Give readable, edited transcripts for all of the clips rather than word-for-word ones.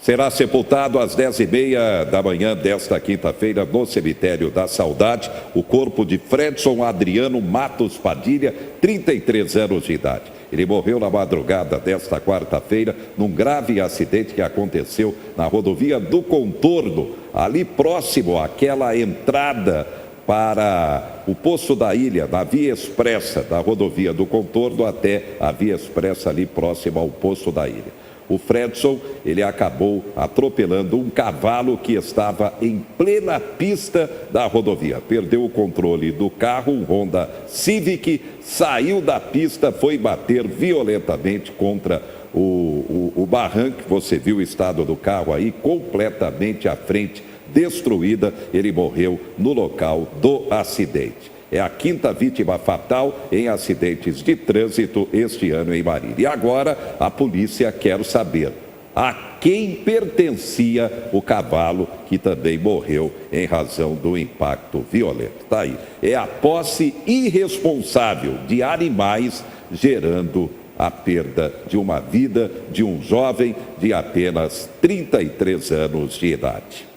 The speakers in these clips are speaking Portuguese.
Será sepultado às 10h30 da manhã desta quinta-feira no Cemitério da Saudade o corpo de Fredson Adriano Matos Padilha, 33 anos de idade. Ele morreu na madrugada desta quarta-feira num grave acidente que aconteceu na rodovia do Contorno, ali próximo àquela entrada para o Poço da Ilha, na via expressa da rodovia do Contorno até a via expressa ali próxima ao Poço da Ilha. O Fredson, ele acabou atropelando um cavalo que estava em plena pista da rodovia. Perdeu o controle do carro, um Honda Civic, saiu da pista, foi bater violentamente contra o barranco. Você viu o estado do carro aí, completamente à frente, destruída. Ele morreu no local do acidente. É a quinta vítima fatal em acidentes de trânsito este ano em Marília. E agora a polícia quer saber a quem pertencia o cavalo que também morreu em razão do impacto violento. Está aí. É a posse irresponsável de animais gerando a perda de uma vida de um jovem de apenas 33 anos de idade.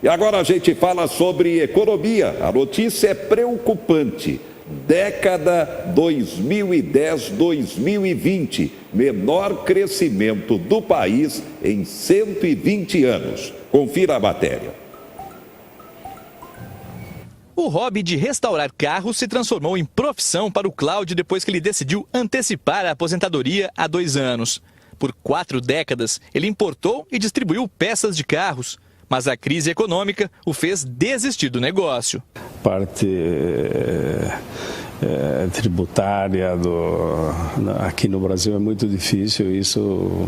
E agora a gente fala sobre economia. A notícia é preocupante. Década 2010-2020, menor crescimento do país em 120 anos. Confira a matéria. O hobby de restaurar carros se transformou em profissão para o Cláudio depois que ele decidiu antecipar a aposentadoria há 2 anos. Por 4 décadas, ele importou e distribuiu peças de carros. Mas a crise econômica o fez desistir do negócio. Parte tributária aqui no Brasil é muito difícil e isso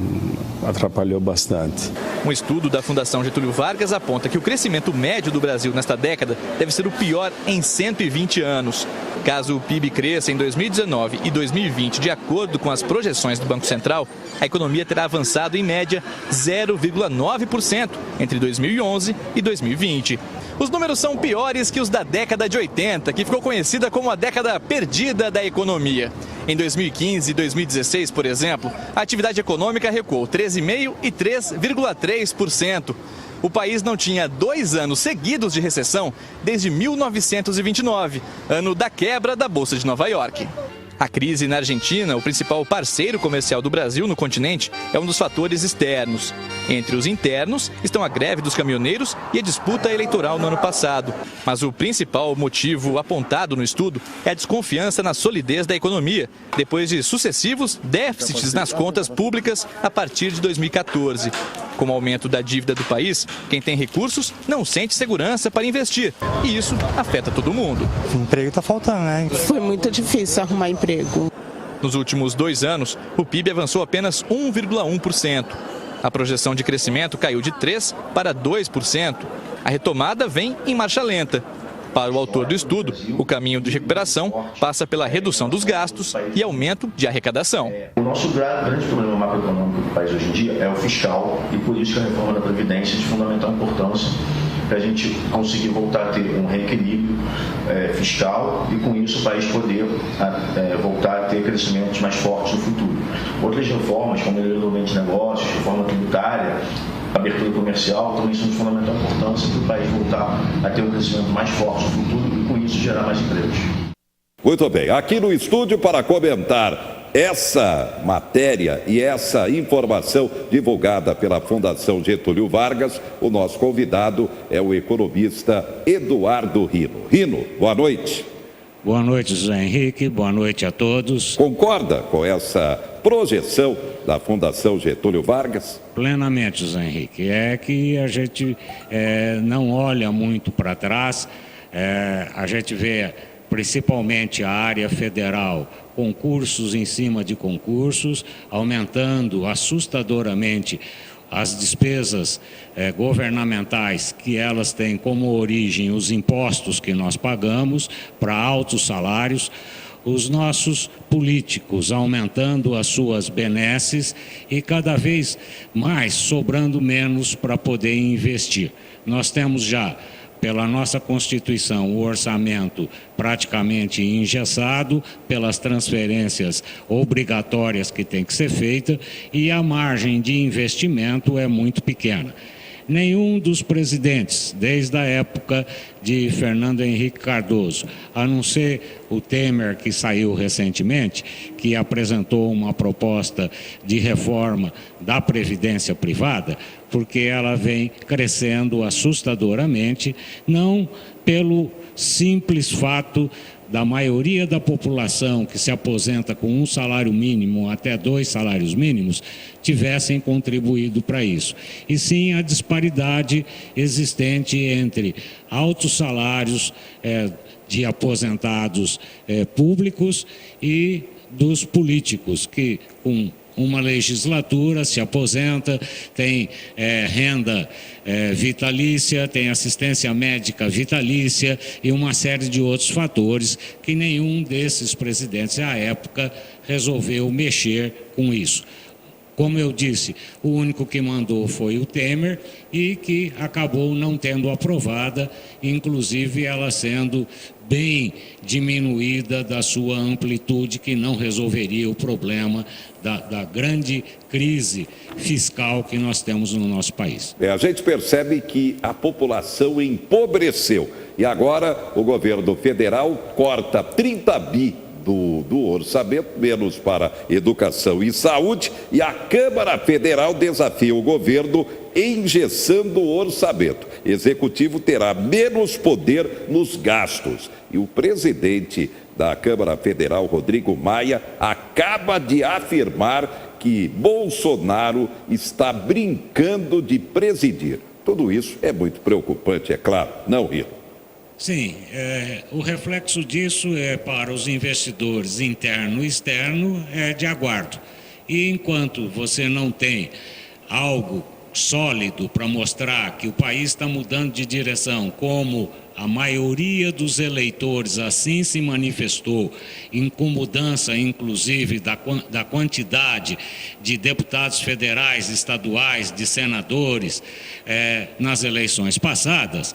atrapalhou bastante. Um estudo da Fundação Getúlio Vargas aponta que o crescimento médio do Brasil nesta década deve ser o pior em 120 anos. Caso o PIB cresça em 2019 e 2020, de acordo com as projeções do Banco Central, a economia terá avançado em média 0,9% entre 2011 e 2020. Os números são piores que os da década de 80, que ficou conhecida como a década perdida da economia. Em 2015 e 2016, por exemplo, a atividade econômica recuou 13,5% e 3,3%. O país não tinha 2 anos seguidos de recessão desde 1929, ano da quebra da Bolsa de Nova York. A crise na Argentina, o principal parceiro comercial do Brasil no continente, é um dos fatores externos. Entre os internos estão a greve dos caminhoneiros e a disputa eleitoral no ano passado. Mas o principal motivo apontado no estudo é a desconfiança na solidez da economia, depois de sucessivos déficits nas contas públicas a partir de 2014. Com o aumento da dívida do país, quem tem recursos não sente segurança para investir. E isso afeta todo mundo. O emprego está faltando, né? Foi muito difícil arrumar emprego. Nos últimos 2 anos, o PIB avançou apenas 1,1%. A projeção de crescimento caiu de 3% para 2%. A retomada vem em marcha lenta. Para o autor do estudo, o caminho de recuperação passa pela redução dos gastos e aumento de arrecadação. O nosso grande problema macroeconômico do país hoje em dia é o fiscal e por isso que a reforma da Previdência é de fundamental importância para a gente conseguir voltar a ter um reequilíbrio fiscal e com isso o país poder voltar a ter crescimentos mais fortes no futuro. Outras reformas, como o desenvolvimento de negócios, reforma tributária, abertura comercial, também são de fundamental importância para o país voltar a ter um crescimento mais forte no futuro e com isso gerar mais empregos. Muito bem, aqui no estúdio para comentar essa matéria e essa informação divulgada pela Fundação Getúlio Vargas, o nosso convidado é o economista Eduardo Rino. Rino, boa noite. Boa noite, José Henrique, boa noite a todos. Concorda com essa projeção da Fundação Getúlio Vargas? Plenamente, José Henrique. É que a gente não olha muito para trás, a gente vê principalmente a área federal, concursos em cima de concursos, aumentando assustadoramente as despesas governamentais, que elas têm como origem os impostos que nós pagamos para altos salários, os nossos políticos aumentando as suas benesses e cada vez mais sobrando menos para poder investir. Nós temos já pela nossa Constituição, o orçamento praticamente engessado, pelas transferências obrigatórias que tem que ser feita, e a margem de investimento é muito pequena. Nenhum dos presidentes, desde a época de Fernando Henrique Cardoso, a não ser o Temer, que saiu recentemente, que apresentou uma proposta de reforma da Previdência Privada, porque ela vem crescendo assustadoramente, não pelo simples fato da maioria da população que se aposenta com um salário mínimo até 2 salários mínimos tivessem contribuído para isso. E sim a disparidade existente entre altos salários de aposentados públicos e dos políticos, que com uma legislatura se aposenta, tem renda vitalícia, tem assistência médica vitalícia e uma série de outros fatores que nenhum desses presidentes à época resolveu mexer com isso. Como eu disse, o único que mandou foi o Temer e que acabou não tendo aprovada, inclusive ela sendo bem diminuída da sua amplitude, que não resolveria o problema da grande crise fiscal que nós temos no nosso país. A gente percebe que a população empobreceu e agora o governo federal corta 30 bi do orçamento, menos para educação e saúde, e a Câmara Federal desafia o governo engessando o orçamento. O executivo terá menos poder nos gastos. E o presidente da Câmara Federal, Rodrigo Maia, acaba de afirmar que Bolsonaro está brincando de presidir. Tudo isso é muito preocupante, é claro, não, Rino? Sim, o reflexo disso é para os investidores interno e externo de aguardo. E enquanto você não tem algo sólido para mostrar que o país está mudando de direção, como a maioria dos eleitores assim se manifestou, com mudança inclusive da quantidade de deputados federais, estaduais, de senadores nas eleições passadas,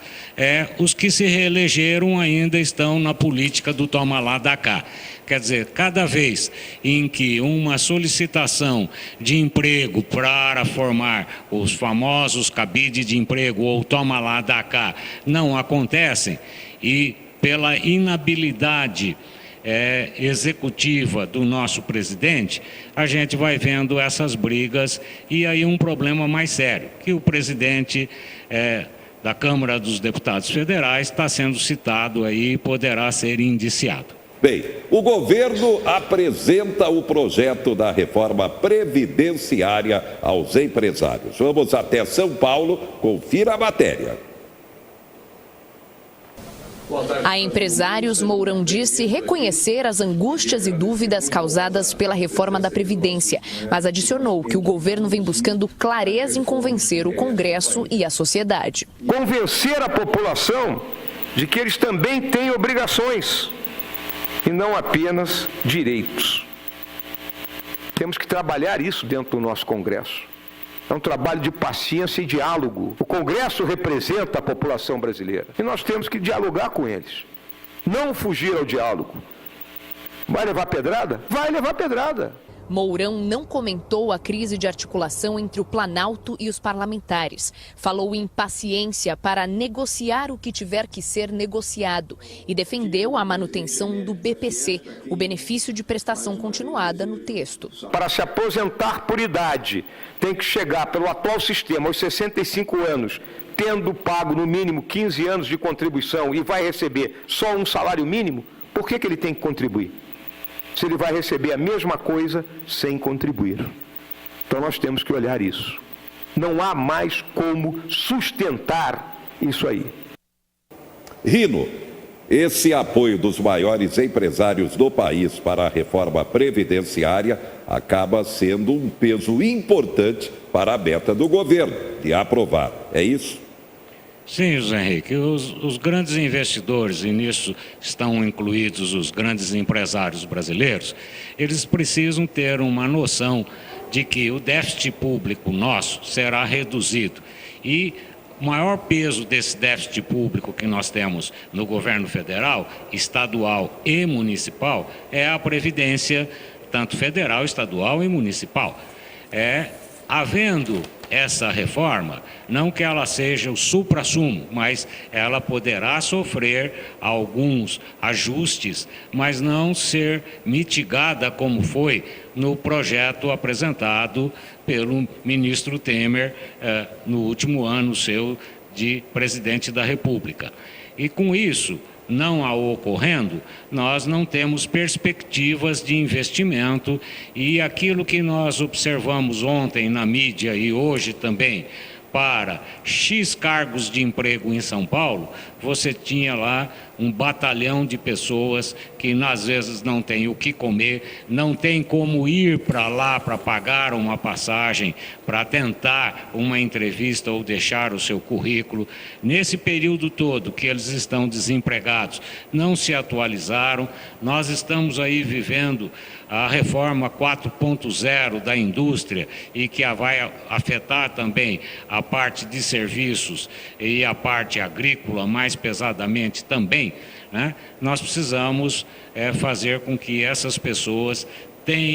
os que se reelegeram ainda estão na política do toma lá da cá. Quer dizer, cada vez em que uma solicitação de emprego para formar os famosos cabide de emprego ou toma lá da cá não acontecem, e pela inabilidade executiva do nosso presidente, a gente vai vendo essas brigas e aí um problema mais sério, que o presidente da Câmara dos Deputados Federais está sendo citado aí e poderá ser indiciado. Bem, o governo apresenta o projeto da reforma previdenciária aos empresários. Vamos até São Paulo, confira a matéria. A empresários, Mourão disse reconhecer as angústias e dúvidas causadas pela reforma da Previdência, mas adicionou que o governo vem buscando clareza em convencer o Congresso e a sociedade. Convencer a população de que eles também têm obrigações e não apenas direitos. Temos que trabalhar isso dentro do nosso Congresso. É um trabalho de paciência e diálogo. O Congresso representa a população brasileira e nós temos que dialogar com eles. Não fugir ao diálogo. Vai levar pedrada? Vai levar pedrada. Mourão não comentou a crise de articulação entre o Planalto e os parlamentares. Falou em paciência para negociar o que tiver que ser negociado e defendeu a manutenção do BPC, o benefício de prestação continuada, no texto. Para se aposentar por idade, tem que chegar pelo atual sistema aos 65 anos, tendo pago no mínimo 15 anos de contribuição e vai receber só um salário mínimo. Por que ele tem que contribuir? Se ele vai receber a mesma coisa sem contribuir. Então nós temos que olhar isso. Não há mais como sustentar isso aí. Rino, esse apoio dos maiores empresários do país para a reforma previdenciária acaba sendo um peso importante para a meta do governo de aprovar. É isso? Sim, José Henrique, os grandes investidores, e nisso estão incluídos os grandes empresários brasileiros, eles precisam ter uma noção de que o déficit público nosso será reduzido e O maior peso desse déficit público que nós temos no governo federal, estadual e municipal, é a Previdência, tanto federal, estadual e municipal. Havendo essa reforma, não que ela seja o suprassumo, mas ela poderá sofrer alguns ajustes, mas não ser mitigada como foi no projeto apresentado pelo ministro Temer no último ano seu de presidente da República. E com isso, não a ocorrendo, nós não temos perspectivas de investimento, e aquilo que nós observamos ontem na mídia e hoje também, para X cargos de emprego em São Paulo, você tinha lá um batalhão de pessoas que às vezes não tem o que comer, não tem como ir para lá para pagar uma passagem, para tentar uma entrevista ou deixar o seu currículo. Nesse período todo que eles estão desempregados, não se atualizaram. Nós estamos aí vivendo a reforma 4.0 da indústria, e que vai afetar também a parte de serviços e a parte agrícola mais pesadamente também, né? Nós precisamos fazer com que essas pessoas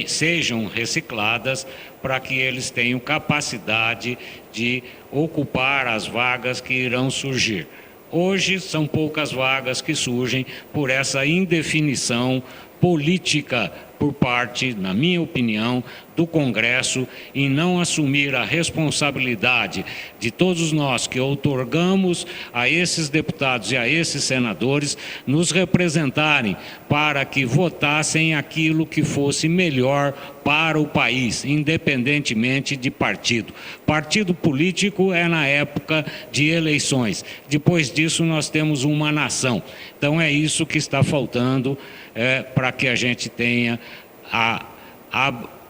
sejam recicladas, para que eles tenham capacidade de ocupar as vagas que irão surgir. Hoje são poucas vagas que surgem por essa indefinição política por parte, na minha opinião, do Congresso, em não assumir a responsabilidade de todos nós que outorgamos a esses deputados e a esses senadores nos representarem para que votassem aquilo que fosse melhor para o país, independentemente de partido. Partido político é na época de eleições. Depois disso, nós temos uma nação. Então, é isso que está faltando para que a gente tenha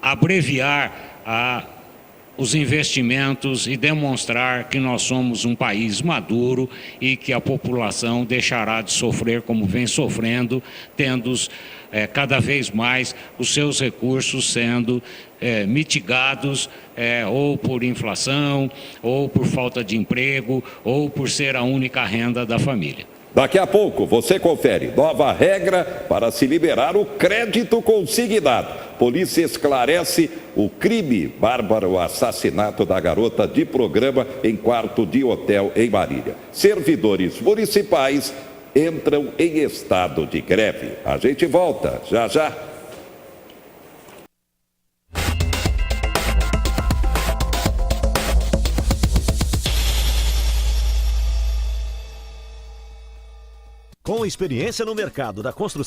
abreviar os investimentos e demonstrar que nós somos um país maduro e que a população deixará de sofrer como vem sofrendo, tendo cada vez mais os seus recursos sendo mitigados ou por inflação, ou por falta de emprego, ou por ser a única renda da família. Daqui a pouco você confere nova regra para se liberar o crédito consignado. Polícia esclarece o crime bárbaro, assassinato da garota de programa em quarto de hotel em Marília. Servidores municipais entram em estado de greve. A gente volta já já. Com experiência no mercado da construção